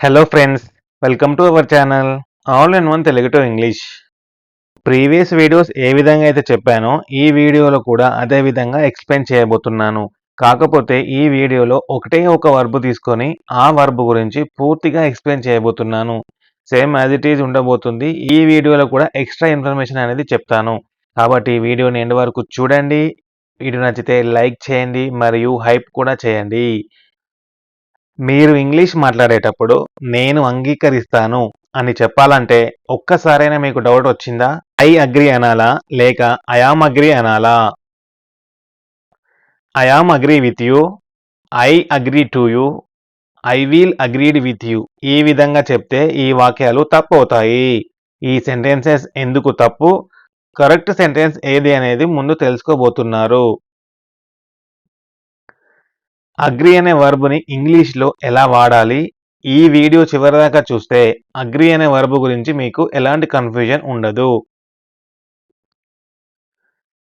Hello friends, welcome to our channel all in one Telugu to English. Previous videos ఏ విధంగా అయితే చెప్పానో ఈ వీడియోలో కూడా అదే విధంగా ఎక్స్ప్లెయిన్ చేయబోతున్నాను. కాకపోతే ఈ వీడియోలో ఒకటే ఒక వర్బ్ తీసుకొని ఆ వర్బ్ గురించి పూర్తిగా ఎక్స్ప్లెయిన్ చేయబోతున్నాను. సేమ్ యాజ్ ఇట్ ఈజ్ ఉండబోతుంది. ఈ వీడియోలో కూడా ఎక్స్ట్రా ఇన్ఫర్మేషన్ అనేది చెప్తాను. కాబట్టి ఈ వీడియోని ఎండ్ వరకు చూడండి. వీడియో నచ్చితే లైక్ చేయండి మరియు హైప్ కూడా చేయండి. మీరు ఇంగ్లీష్ మాట్లాడేటప్పుడు నేను అంగీకరిస్తాను అని చెప్పాలంటే ఒక్కసారైనా మీకు డౌట్ వచ్చిందా? ఐ అగ్రీ అనాలా లేక ఐ యామ్ అగ్రీ అనాలా? I am agree with you, I agree to you, I will agreed with you. ఈ విధంగా చెప్తే ఈ వాక్యాలు తప్పు అవుతాయి. ఈ సెంటెన్సెస్ ఎందుకు తప్పు, కరెక్ట్ సెంటెన్స్ ఏది అనేది ముందు తెలుసుకోబోతున్నారు. అగ్రీ అనే వర్బ్ని ఇంగ్లీష్లో ఎలా వాడాలి? ఈ వీడియో చివరిదాకా చూస్తే అగ్రీ అనే వర్బ్ గురించి మీకు ఎలాంటి కన్ఫ్యూజన్ ఉండదు.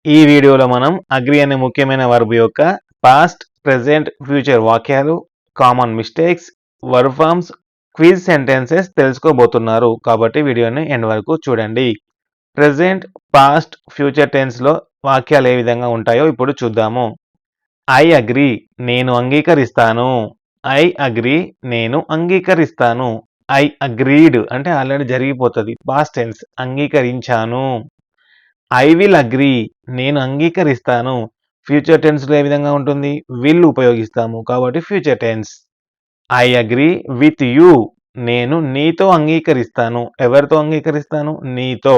ఈ వీడియోలో మనం అగ్రీ అనే ముఖ్యమైన వర్బ్ యొక్క పాస్ట్, ప్రెజెంట్, ఫ్యూచర్ వాక్యాలు, common mistakes, verb forms, quiz sentences తెలుసుకోబోతున్నారు. కాబట్టి వీడియోని ఎండ్ వరకు చూడండి. ప్రెజెంట్, పాస్ట్, ఫ్యూచర్ టెన్స్లో వాక్యాలు ఏ విధంగా ఉంటాయో ఇప్పుడు చూద్దాము. ఐ అగ్రీ, నేను అంగీకరిస్తాను. ఐ అగ్రీ, నేను అంగీకరిస్తాను. ఐ అగ్రీడ్ అంటే ఆల్రెడీ జరిగిపోతుంది, పాస్ట్ టెన్స్, అంగీకరించాను. ఐ విల్ అగ్రీ, నేను అంగీకరిస్తాను. ఫ్యూచర్ టెన్స్లో ఏ విధంగా ఉంటుంది? విల్ ఉపయోగిస్తాము కాబట్టి future tense. I agree with you, నేను నీతో అంగీకరిస్తాను. ఎవరితో అంగీకరిస్తాను? నీతో.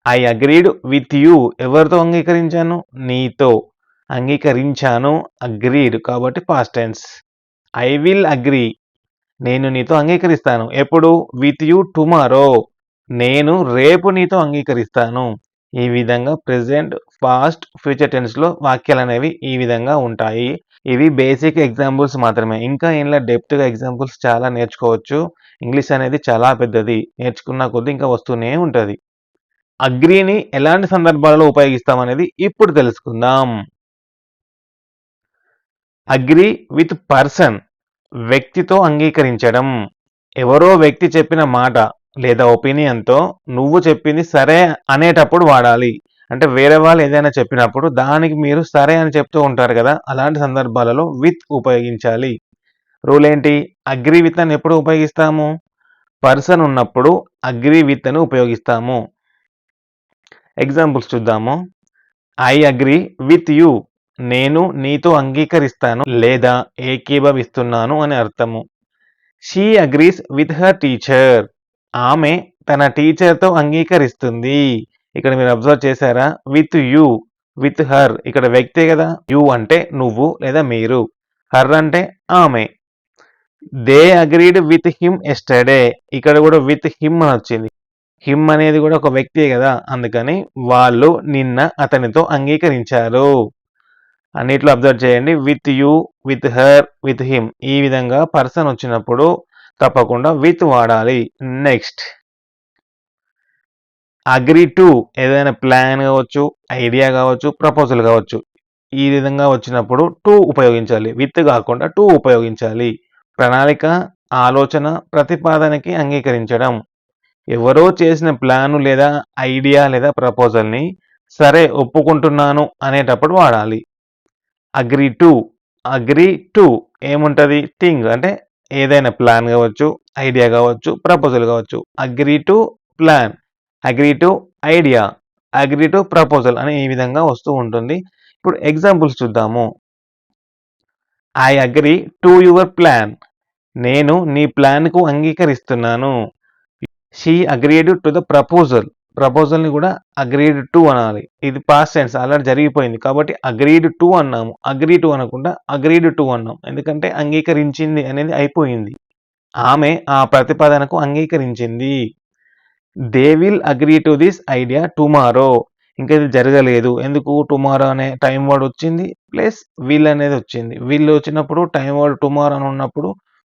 ఐ అగ్రీడ్ విత్ యూ, ఎవరితో అంగీకరించాను? నీతో. అంగీకరించాను, అగ్రీడ్ కాబట్టి past tense. I will agree, నేను నీతో అంగీకరిస్తాను. ఎప్పుడు? విత్ యూ టుమారో, నేను రేపు నీతో అంగీకరిస్తాను. ఈ విధంగా ప్రెజెంట్, పాస్ట్, ఫ్యూచర్ టెన్స్లో వాక్యాలు అనేవి ఈ విధంగా ఉంటాయి. ఇవి బేసిక్ ఎగ్జాంపుల్స్ మాత్రమే. ఇంకా ఇలా డెప్త్గా ఎగ్జాంపుల్స్ చాలా నేర్చుకోవచ్చు. ఇంగ్లీష్ అనేది చాలా పెద్దది, నేర్చుకున్న కొద్దీ ఇంకా వస్తూనే ఉంటుంది. అగ్రీని ఎలాంటి సందర్భాలలో ఉపయోగిస్తామనేది ఇప్పుడు తెలుసుకుందాం. అగ్రీ విత్ పర్సన్, వ్యక్తితో అంగీకరించడం. ఎవరో వ్యక్తి చెప్పిన మాట లేదా ఒపీనియన్తో నువ్వు చెప్పింది సరే అనేటప్పుడు వాడాలి. అంటే వేరే వాళ్ళు ఏదైనా చెప్పినప్పుడు దానికి మీరు సరే అని చెప్తూ ఉంటారు కదా, అలాంటి సందర్భాలలో విత్ ఉపయోగించాలి. రూల్ ఏంటి? అగ్రీ విత్ అని ఎప్పుడు ఉపయోగిస్తాము? పర్సన్ ఉన్నప్పుడు అగ్రీ విత్ అని ఉపయోగిస్తాము. ఎగ్జాంపుల్స్ చూద్దాము. ఐ అగ్రీ విత్ యూ, నేను నీతో అంగీకరిస్తాను లేదా ఏకీభవిస్తున్నాను అని అర్థము. She agrees with her teacher, ఆమె తన టీచర్తో అంగీకరిస్తుంది. ఇక్కడ మీరు అబ్జర్వ్ చేశారా? విత్ యూ, విత్ హర్, ఇక్కడ వ్యక్తే కదా. యూ అంటే నువ్వు లేదా మీరు, హర్ అంటే ఆమె. They agreed with him yesterday, ఇక్కడ కూడా విత్ హిమ్ అని వచ్చింది. హిమ్ అనేది కూడా ఒక వ్యక్తే కదా, అందుకని వాళ్ళు నిన్న అతనితో అంగీకరించారు. అన్నిట్లో అబ్జర్వ్ చేయండి. With you, with her, with him, ఈ విధంగా పర్సన్ వచ్చినప్పుడు తప్పకుండా విత్ వాడాలి. నెక్స్ట్, అగ్రీ టు, ఏదైనా ప్లాన్ కావచ్చు, ఐడియా కావచ్చు, ప్రపోజల్ కావచ్చు, ఈ విధంగా వచ్చినప్పుడు టు ఉపయోగించాలి. విత్ కాకుండా టు ఉపయోగించాలి. ప్రణాళిక, ఆలోచన, ప్రతిపాదనకి అంగీకరించడం. ఎవరో చేసిన ప్లాను లేదా ఐడియా లేదా ప్రపోజల్ని సరే ఒప్పుకుంటున్నాను అనేటప్పుడు వాడాలి. అగ్రీ టు, అగ్రీ టు ఏముంటుంది? థింగ్ అంటే ఏదైనా ప్లాన్ కావచ్చు, ఐడియా కావచ్చు, ప్రపోజల్ కావచ్చు. Agree to plan, agree to idea, agree to proposal అని ఈ విధంగా వస్తూ ఉంటుంది. ఇప్పుడు ఎగ్జాంపుల్స్ చూద్దాము. I agree to your plan, నేను నీ ప్లాన్కు అంగీకరిస్తున్నాను. She agreed to the proposal, ప్రపోజల్ని కూడా అగ్రీడ్ టు అనాలి. ఇది పాస్ట్ టెన్స్, ఆల్రెడీ జరిగిపోయింది కాబట్టి అగ్రీడ్ టు అన్నాము. అగ్రీ టు అనకుండా అగ్రీడ్ టు అన్నాం, ఎందుకంటే అంగీకరించింది అనేది అయిపోయింది. ఆమె ఆ ప్రతిపాదనకు అంగీకరించింది. They will agree to this idea tomorrow, ఇంకా ఇది జరగలేదు. ఎందుకు? టుమారో అనే టైం వర్డ్ వచ్చింది ప్లస్ విల్ అనేది వచ్చింది. విల్ వచ్చినప్పుడు టైం వర్డ్ టుమారో అని ఉన్నప్పుడు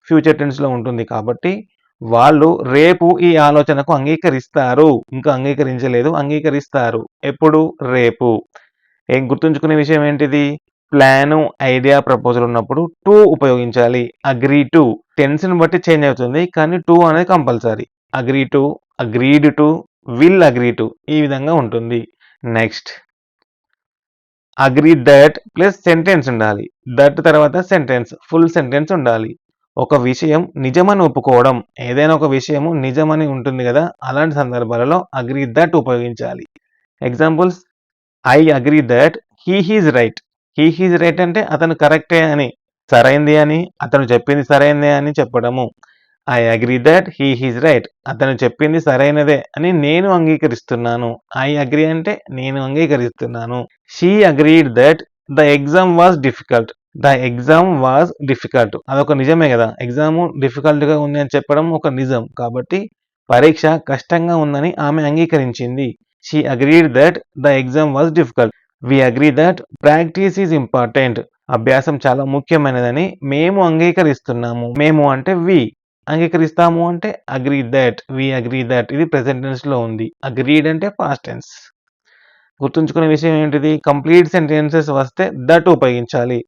ఫ్యూచర్ టెన్స్లో ఉంటుంది కాబట్టి వాళ్ళు రేపు ఈ ఆలోచనకు అంగీకరిస్తారు. ఇంకా అంగీకరించలేదు, అంగీకరిస్తారు. ఎప్పుడు? రేపు. ఏం గుర్తుంచుకునే విషయం ఏంటిది? ప్లాను, ఐడియా, ప్రపోజల్ ఉన్నప్పుడు టు ఉపయోగించాలి. అగ్రీ టు టెన్స్‌ని బట్టి చేంజ్ అవుతుంది. కానీ టు అనేది compulsory. Agree to, agreed to, will agree to ఈ విధంగా ఉంటుంది. Next agree that plus sentence ఉండాలి. దట్ తర్వాత సెంటెన్స్, ఫుల్ సెంటెన్స్ ఉండాలి. ఒక విషయం నిజమని ఒప్పుకోవడం. ఏదైనా ఒక విషయము నిజమని ఉంటుంది కదా! అలాంటి సందర్భాలలో అగ్రీ దట్ ఉపయోగించాలి. Examples I agree that he is right. He is right అంటే అతను కరెక్టే అని, సరైంది అని, అతను చెప్పింది సరైందే అని చెప్పడము. I agree that he is right. అతను చెప్పింది సరైనదే అని నేను అంగీకరిస్తున్నాను. ఐ అగ్రీ అంటే నేను అంగీకరిస్తున్నాను. She agreed that the exam was difficult. The exam was difficult. అదొక నిజమే కదా! ఎగ్జామ్ డిఫికల్ట్‌గా ఉంది అని చెప్పడం ఒక నిజం. కాబట్టి పరీక్ష కష్టంగా ఉందని ఆమె అంగీకరించింది. She agreed that the exam was difficult. We agree that practice is important. అభ్యాసం చాలా ముఖ్యమైనదని మేము అంగీకరిస్తున్నాము. మేము అంటే వి. అంగీకరిస్తాము అంటే agree that. We agree that. ఇది ప్రెజెంట్ టెన్స్‌లో ఉంది. అగ్రీడ్ అంటే పాస్ట్ టెన్స్. గుర్తుంచుకునే విషయం ఏంటిది? కంప్లీట్ సెంటెన్సెస్ వస్తే దట్ ఉపయోగించాలి.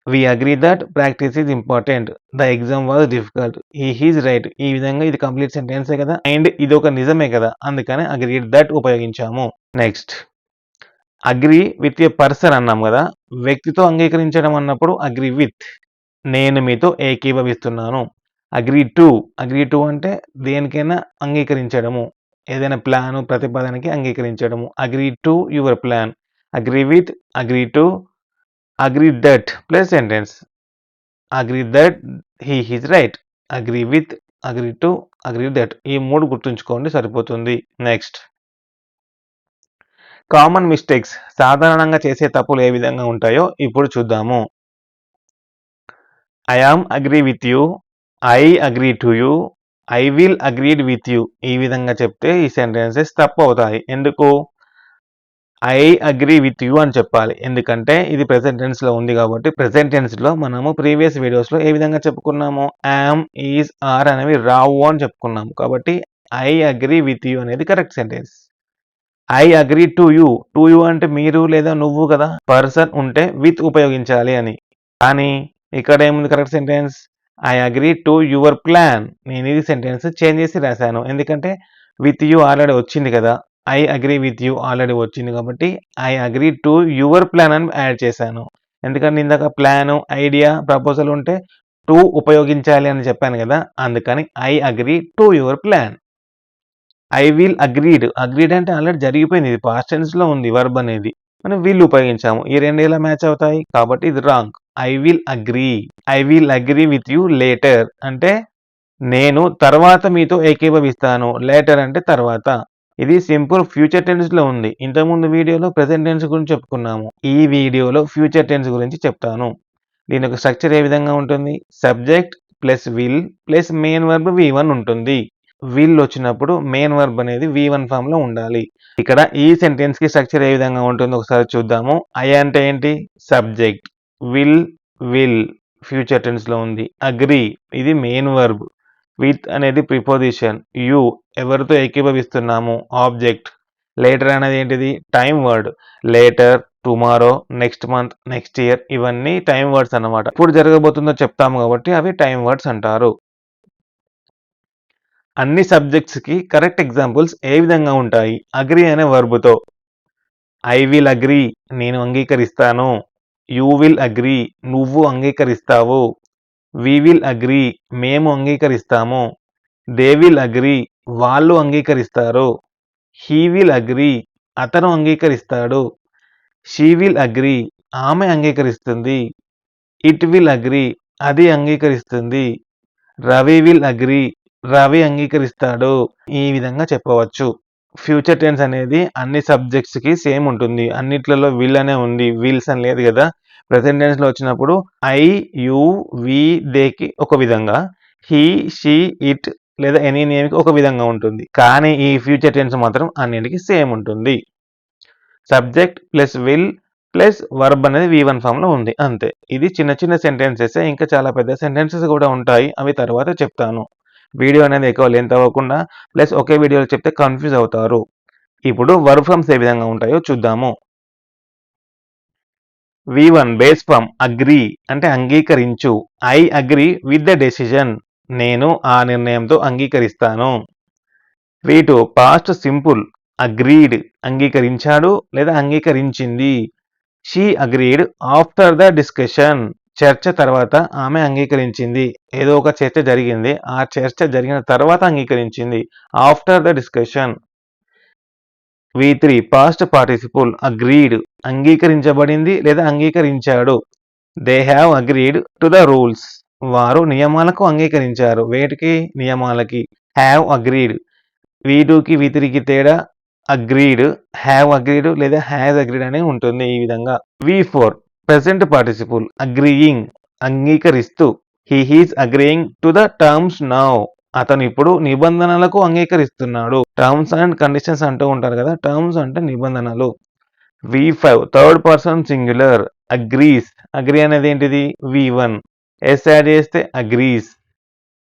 We agree that practice is important. The exam was difficult. He is right. ఈ విధంగా ఇది కంప్లీట్ సెంటెన్సే కదా! అండ్ ఇది ఒక నిజమే కదా! అందుకని అగ్రీడ్ దట్ ఉపయోగించాము. Next agree with a person అన్నాం కదా! వ్యక్తితో అంగీకరించడం అన్నప్పుడు అగ్రీ విత్. నేను మీతో ఏకీభవిస్తున్నాను. Agree to. అగ్రీ టు అంటే దేనికైనా అంగీకరించడము. ఏదైనా ప్లాను, ప్రతిపాదనకి అంగీకరించడము. Agree to your plan. Agree with, agree to, agree that plus sentence. Agree that he is right. Agree with, agree to, agree that. ఈ 3 గుర్తుంచుకోండి సరిపోతుంది. Next common mistakes. సాధారణంగా చేసే తప్పులు ఏ విధంగా ఉంటాయో ఇప్పుడు చూద్దాము. I am agree with you. I agree to you. I will agreed with you. ఈ విధంగా చెప్తే ఈ సెంటెన్సెస్ తప్పు అవుతాయి. ఎందుకు? ఐ అగ్రీ విత్ యూ అని చెప్పాలి. ఎందుకంటే ఇది ప్రెజెంట్ టెన్స్‌లో ఉంది కాబట్టి ప్రెజెంట్ టెన్స్‌లో మనము ప్రీవియస్ వీడియోస్‌లో ఏ విధంగా చెప్పుకున్నాము? యామ్, ఈజ్, ఆర్ అనేవి రావు అని చెప్పుకున్నాము. కాబట్టి ఐ అగ్రీ విత్ యూ అనేది correct sentence. I agree to you. To you అంటే మీరు లేదా నువ్వు కదా! పర్సన్ ఉంటే విత్ ఉపయోగించాలి అని. కానీ ఇక్కడ ఏముంది correct sentence? I agree to your plan. నేను ఇది సెంటెన్స్ చేంజ్ చేసి రాశాను. ఎందుకంటే విత్ యూ ఆల్రెడీ వచ్చింది కదా! I agree with you already వచ్చింది కాబట్టి I agree to your plan అని యాడ్ చేశాను. ఎందుకంటే ఇందాక ప్లాను, ఐడియా, ప్రపోజల్ ఉంటే టు ఉపయోగించాలి అని చెప్పాను కదా! అందుకని I agree to your plan. I will agreed. Agreed అంటే ఆల్రెడీ జరిగిపోయింది. ఇది పాస్ట్ టెన్స్‌లో ఉంది వర్బ్ అనేది. మనం విల్ ఉపయోగించాము. ఈ 2 ఎలా మ్యాచ్ అవుతాయి? కాబట్టి ఇది wrong. I will agree. I will agree with you later అంటే నేను తర్వాత మీతో ఏకీభవిస్తాను. లేటర్ అంటే తర్వాత. ఇది సింపుల్ ఫ్యూచర్ టెన్స్‌లో ఉంది. ఇంతకుముందు వీడియోలో ప్రెజెంట్ టెన్స్ గురించి చెప్పుకున్నాము. ఈ వీడియోలో ఫ్యూచర్ టెన్స్ గురించి చెప్తాను. దీని యొక్క స్ట్రక్చర్ ఏ విధంగా ఉంటుంది? Subject plus will plus main verb V1 ఉంటుంది. విల్ వచ్చినప్పుడు మెయిన్ వర్బ్ అనేది వి1 ఫామ్‌లో ఉండాలి. ఇక్కడ ఈ సెంటెన్స్‌కి స్ట్రక్చర్ ఏ విధంగా ఉంటుందో ఒకసారి చూద్దాము. ఐ అంటే ఏంటి? సబ్జెక్ట్. విల్ ఫ్యూచర్ టెన్స్‌లో ఉంది. అగ్రీ ఇది మెయిన్ వర్బ్. విత్ అనేది ప్రిపోజిషన్. యూ ఎవరితో ఏకీభవిస్తున్నాము? ఆబ్జెక్ట్. లేటర్ అనేది ఏంటిది? Time word. Later, tomorrow, next month, next year ఇవన్నీ టైమ్ వర్డ్స్ అన్నమాట. ఎప్పుడు జరగబోతుందో చెప్తాము కాబట్టి అవి టైమ్ వర్డ్స్ అంటారు. అన్ని సబ్జెక్ట్స్‌కి కరెక్ట్ ఎగ్జాంపుల్స్ ఏ విధంగా ఉంటాయి? అగ్రీ అనే వర్బ్‌తో. ఐ విల్ అగ్రీ నేను అంగీకరిస్తాను. యూ విల్ అగ్రీ నువ్వు అంగీకరిస్తావు. వి విల్ అగ్రీ మేము అంగీకరిస్తాము. దే విల్ అగ్రీ వాళ్ళు అంగీకరిస్తారు. హీ విల్ అగ్రీ అతను అంగీకరిస్తాడు. షీ విల్ అగ్రీ ఆమె అంగీకరిస్తుంది. ఇట్ విల్ అగ్రీ అది అంగీకరిస్తుంది. రవి విల్ అగ్రీ రవి అంగీకరిస్తాడు. ఈ విధంగా చెప్పవచ్చు. ఫ్యూచర్ టెన్స్ అనేది అన్ని సబ్జెక్ట్స్‌కి సేమ్ ఉంటుంది. అన్నిట్లలో విల్ అనే ఉంది. విల్స్ అని లేదు కదా! ప్రెజెంట్ టెన్స్‌లో వచ్చినప్పుడు ఐ, యూ, వి, దేకి ఒక విధంగా, హీ, షీ, ఇట్ లేదా ఎనీ నేమ్‌కి ఒక విధంగా ఉంటుంది. కానీ ఈ ఫ్యూచర్ టెన్స్ మాత్రం అన్నిటికి సేమ్ ఉంటుంది. Subject plus will plus verb అనేది వి1 ఫామ్‌లో ఉంది. అంతే. ఇది చిన్న చిన్న సెంటెన్సెసే. ఇంకా చాలా పెద్ద సెంటెన్సెస్ కూడా ఉంటాయి. అవి తర్వాత చెప్తాను. వీడియో అనేది ఎక్కువ లెంత్ అవ్వకుండా ప్లస్ ఒకే వీడియోలో చెప్తే కన్‌ఫ్యూజ్ అవుతారు. ఇప్పుడు వర్బ్ ఫార్మ్స్ ఏ విధంగా ఉంటాయో చూద్దాము. V1 బేస్ ఫ్రమ్ అగ్రీ అంటే అంగీకరించు. I agree with the decision. నేను ఆ నిర్ణయంతో అంగీకరిస్తాను. V2 పాస్ట్ సింపుల్ అగ్రీడ్ అంగీకరించాడు లేదా అంగీకరించింది. She agreed after the discussion. చర్చ తర్వాత ఆమె అంగీకరించింది. ఏదో ఒక చర్చ జరిగింది. ఆ చర్చ జరిగిన తర్వాత అంగీకరించింది. After the discussion. V3 past participle agreed అంగీకరించబడింది లేదా అంగీకరించాడు. They have agreed to the rules. వారు నియమాలకు అంగీకరించారు. వేటికి? నియమాలకి. Have agreed. V2కి V3కి తేడా అగ్రీడ్, హ్యావ్ అగ్రీడ్ లేదా హ్యాజ్ అగ్రీడ్ అని ఉంటుంది ఈ విధంగా. V4 ప్రెజెంట్ పార్టిసిపుల్ అగ్రీయింగ్ అంగీకరిస్తూ. He is agreeing to the terms now. అతను ఇప్పుడు నిబంధనలకు అంగీకరిస్తున్నాడు. టర్మ్స్ అండ్ కండిషన్స్ అంటూ ఉంటారు కదా, టర్మ్స్ అంటే నిబంధనలు. V5 third person singular agrees. Agree అనేది ఏంటిది? V1 ఎస్ యాడ్ చేస్తే అగ్రీస్.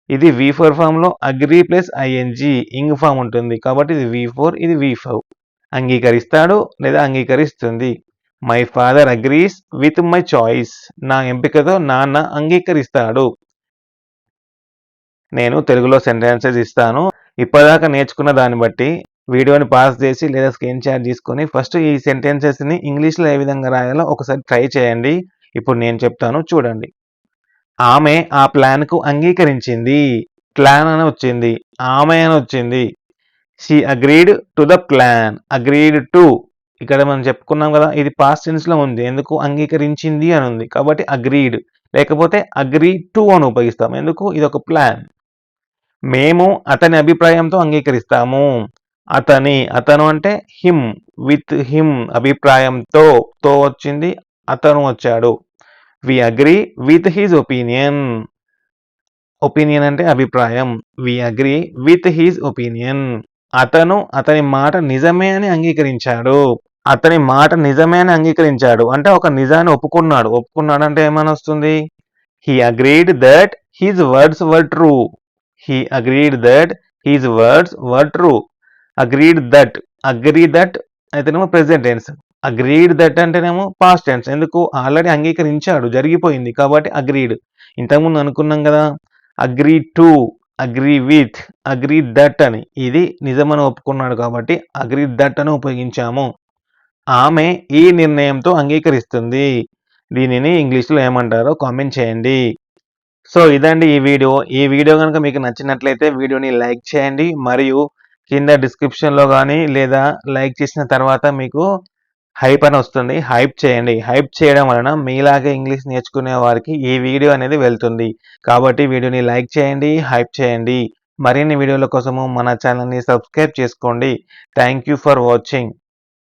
ఇది V4 ఫామ్ లో agree plus ING ing form ఉంటుంది కాబట్టి ఇది V4, ఇది V5. అంగీకరిస్తాడు లేదా అంగీకరిస్తుంది. My father agrees with my choice. నా ఎంపికతో నాన్న అంగీకరిస్తాడు. నేను తెలుగులో సెంటెన్సెస్ ఇస్తాను. ఇప్పటిదాకా నేర్చుకున్న దాన్ని బట్టి వీడియోని పాస్ చేసి లేదా స్క్రీన్ షాట్ తీసుకొని ఫస్ట్ ఈ సెంటెన్సెస్ని ఇంగ్లీష్లో ఏ విధంగా రాయాలో ఒకసారి ట్రై చేయండి. ఇప్పుడు నేను చెప్తాను చూడండి. ఆమె ఆ ప్లాన్కు అంగీకరించింది. ప్లాన్ అని వచ్చింది, ఆమె అని వచ్చింది. She agreed to the plan. Agreed to ఇక్కడ మనం చెప్పుకున్నాం కదా, ఇది పాస్ట్ టెన్స్ లో ఉంది. ఎందుకు? అంగీకరించింది అని ఉంది కాబట్టి అగ్రీడ్. లేకపోతే అగ్రీ టు అని ఉపయోగిస్తాం. ఎందుకు? ఇది ఒక ప్లాన్. మేము అతని అభిప్రాయంతో అంగీకరిస్తాము. అతను అంటే హిమ్, విత్ హిమ్ అభిప్రాయంతో, తో వచ్చింది, అతను వచ్చాడు. We agree with his opinion. Opinion అంటే అభిప్రాయం. We agree with his opinion. అతని మాట నిజమే అని అంగీకరించాడు. అతని మాట నిజమే అని అంగీకరించాడు అంటే ఒక నిజాన్ని ఒప్పుకున్నాడు. ఒప్పుకున్నాడు అంటే ఏమని వస్తుంది? He agreed that his words were true. He agreed that his words were true. Agreed that, agree that అయితేనేమో ప్రెసెంట్ టెన్స్. అగ్రీడ్ దట్ అంటేనేమో పాస్ట్ టెన్స్. ఎందుకు? ఆల్రెడీ అంగీకరించాడు, జరిగిపోయింది కాబట్టి అగ్రీడ్. ఇంతకుముందు అనుకున్నాం కదా, agree to, agree with, agree that అని. ఇది నిజమని ఒప్పుకున్నాడు కాబట్టి అగ్రీ దట్ అని ఉపయోగించాము. ఆమె ఈ నిర్ణయంతో అంగీకరిస్తుంది. దీనిని ఇంగ్లీష్లో ఏమంటారో కామెంట్ చేయండి. సో ఇదండి ఈ వీడియో. ఈ వీడియో కనుక మీకు నచ్చినట్లయితే వీడియోని లైక్ చేయండి. మరియు కింద డిస్క్రిప్షన్లో కానీ లేదా లైక్ చేసిన తర్వాత మీకు హైప్ అని వస్తుంది. హైప్ చేయండి. హైప్ చేయడం వలన మీలాగే ఇంగ్లీష్ నేర్చుకునే వారికి ఈ వీడియో అనేది వెళ్తుంది. కాబట్టి వీడియోని లైక్ చేయండి, హైప్ చేయండి. మరిన్ని వీడియోల కోసము మన ఛానల్ని సబ్స్క్రైబ్ చేసుకోండి. Thank you for watching.